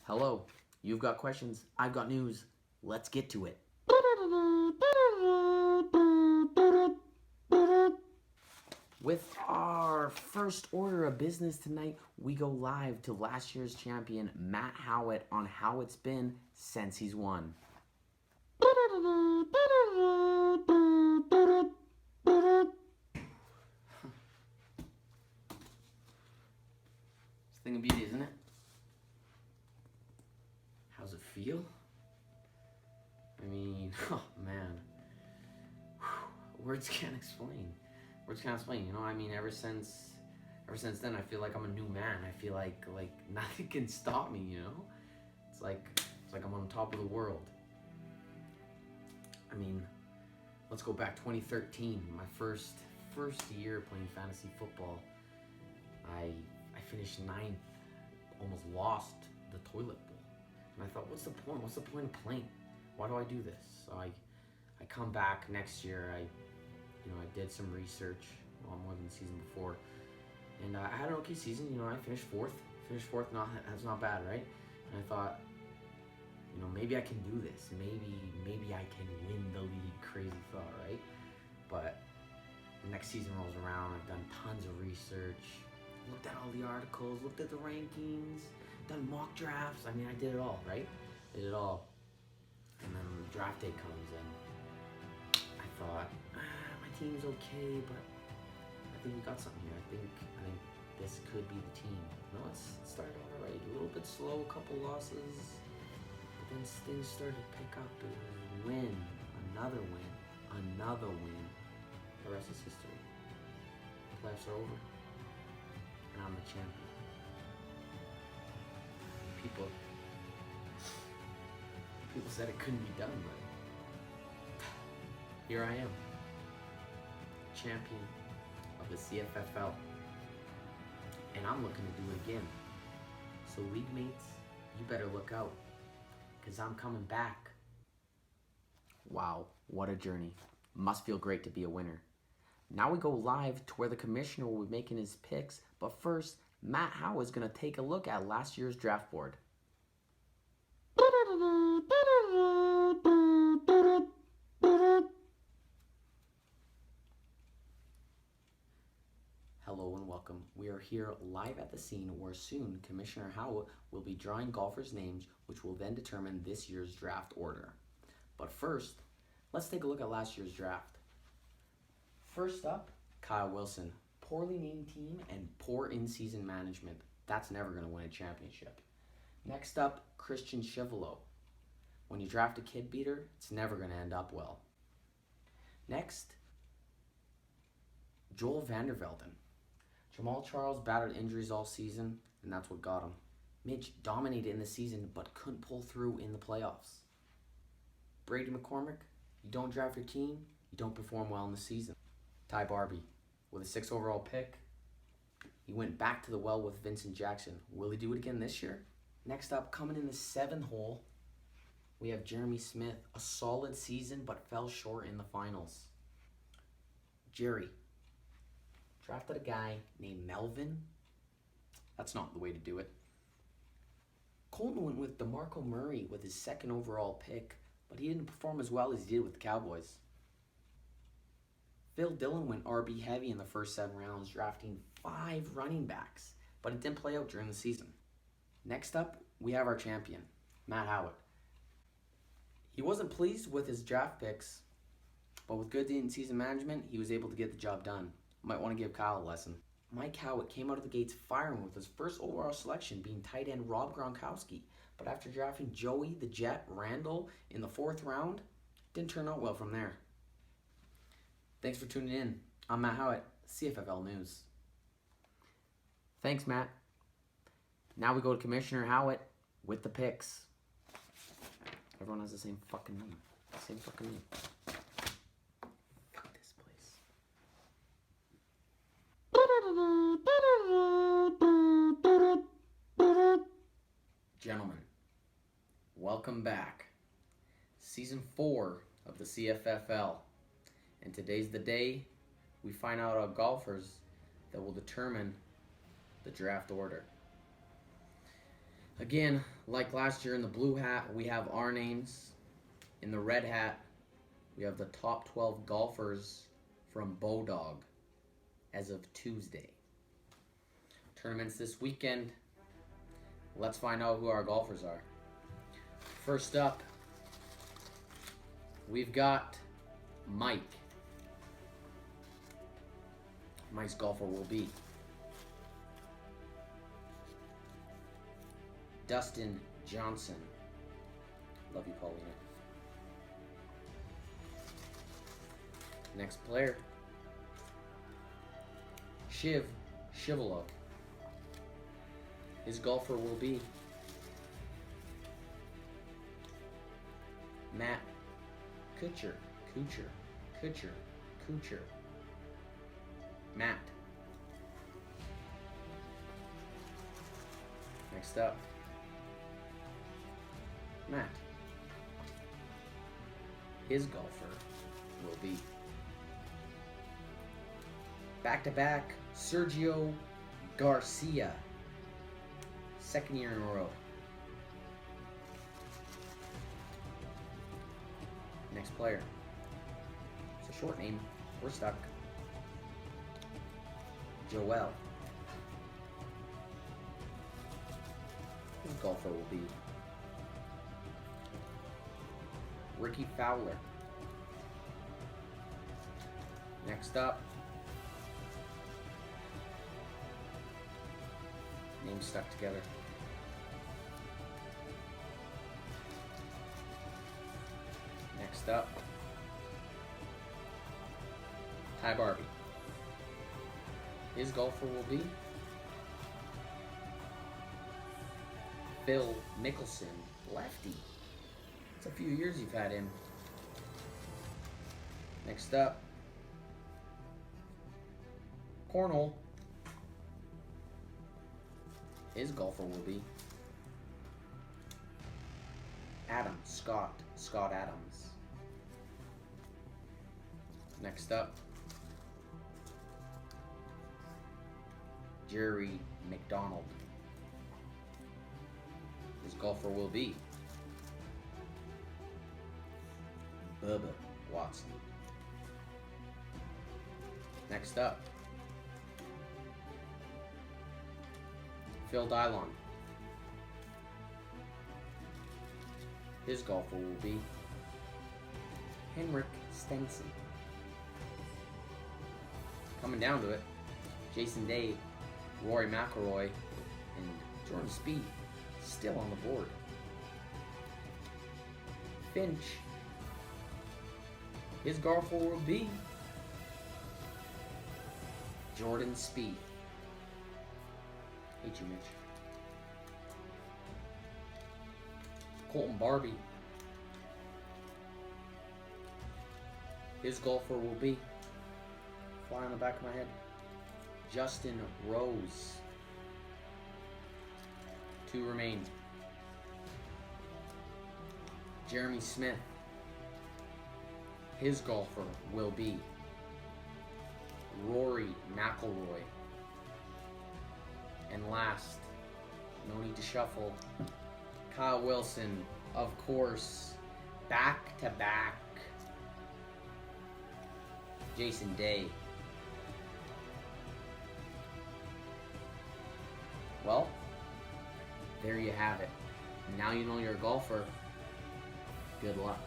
Hello, you've got questions, I've got news. Let's get to it. With our first order of business tonight, we go live to last year's champion, Matt Howitt, on how it's been since he's won. This thing of beauty, isn't it? How's it feel? I mean, oh man. Words can't explain. Words can't explain. You know, I mean, ever since then, I feel like I'm a new man. I feel like nothing can stop me. You know, it's like I'm on top of the world. I mean, let's go back 2013, my first year playing fantasy football. I finished ninth, almost lost the toilet bowl, and I thought, what's the point? What's the point of playing? Why do I do this? So I come back next year. I did some research, a lot more than the season before, and I had an okay season. You know, I finished fourth. That's not bad, right? And I thought, you know, maybe I can do this. Maybe I can win the league. Crazy thought, right? But the next season rolls around. I've done tons of research, looked at all the articles, looked at the rankings, done mock drafts. I mean, I did it all, right? Did it all. And then the draft day comes, and I thought, my team's okay, but I think we got something here. I think this could be the team. You know, it started all right. A little bit slow, a couple losses, but then things started to pick up. It was win, another win, another win. The rest is history. Playoffs are over, and I'm the champion. People said it couldn't be done, but here I am, champion of the CFFL, and I'm looking to do it again. So league mates, you better look out, because I'm coming back. Wow, what a journey. Must feel great to be a winner. Now we go live to where the commissioner will be making his picks, but first, Matt Howe is going to take a look at last year's draft board. Hello and welcome. We are here live at the scene where soon Commissioner Howe will be drawing golfers' names, which will then determine this year's draft order. But first, let's take a look at last year's draft. First up, Kyle Wilson. Poorly named team and poor in-season management. That's never going to win a championship. Next up, Christian Chivolo. When you draft a kid beater, it's never going to end up well. Next, Joel Vandervelden. Jamal Charles battled injuries all season, and that's what got him. Mitch dominated in the season, but couldn't pull through in the playoffs. Brady McCormick, you don't draft your team, you don't perform well in the season. Ty Barbie, with a 6th overall pick, he went back to the well with Vincent Jackson. Will he do it again this year? Next up, coming in the 7th hole, we have Jeremy Smith. A solid season, but fell short in the finals. Jerry drafted a guy named Melvin. That's not the way to do it. Colton went with DeMarco Murray with his 2nd overall pick, but he didn't perform as well as he did with the Cowboys. Phil Dillon went RB heavy in the first 7 rounds, drafting 5 running backs, but it didn't play out during the season. Next up, we have our champion, Matt Howitt. He wasn't pleased with his draft picks, but with good in-season management, he was able to get the job done. Might want to give Kyle a lesson. Mike Howitt came out of the gates firing with his first overall selection being tight end Rob Gronkowski, but after drafting Joey the Jet Randall in the 4th round, didn't turn out well from there. Thanks for tuning in. I'm Matt Howitt, CFFL News. Thanks, Matt. Now we go to Commissioner Howitt with the picks. Everyone has the same fucking name. Same fucking name. Fuck this place. Gentlemen, welcome back. Season 4 of the CFFL. And today's the day we find out our golfers that will determine the draft order. Again, like last year in the blue hat, we have our names. In the red hat, we have the top 12 golfers from Bodog as of Tuesday. Tournaments this weekend. Let's find out who our golfers are. First up, we've got Mike. Mike's golfer will be Dustin Johnson. Love you, Paulina. Next player, Shivalov. His golfer will be Matt Kuchar. Matt. Next up, Matt. His golfer will be back-to-back Sergio Garcia. Second year in a row. Next player. It's a short name. We're stuck. Joel. His golfer will be Ricky Fowler. Next up, names stuck together. Next up, Ty Barbie. His golfer will be Phil Mickelson, lefty. It's a few years you've had him. Next up, Cornhole. His golfer will be Scott Adams. Next up, Jerry McDonald. His golfer will be Bubba Watson. Next up, Phil Dylon. His golfer will be Henrik Stenson. Coming down to it, Jason Day, Rory McIlroy, and Jordan Spieth still on the board. Finch. His golfer will be Jordan Spieth. Hate you, Mitch. Colton Barbie. His golfer will be, fly on the back of my head, Justin Rose. 2 remain. Jeremy Smith. His golfer will be Rory McIlroy. And last, no need to shuffle, Kyle Wilson, of course, back-to-back Jason Day. Well, there you have it. Now you know you're a golfer. Good luck.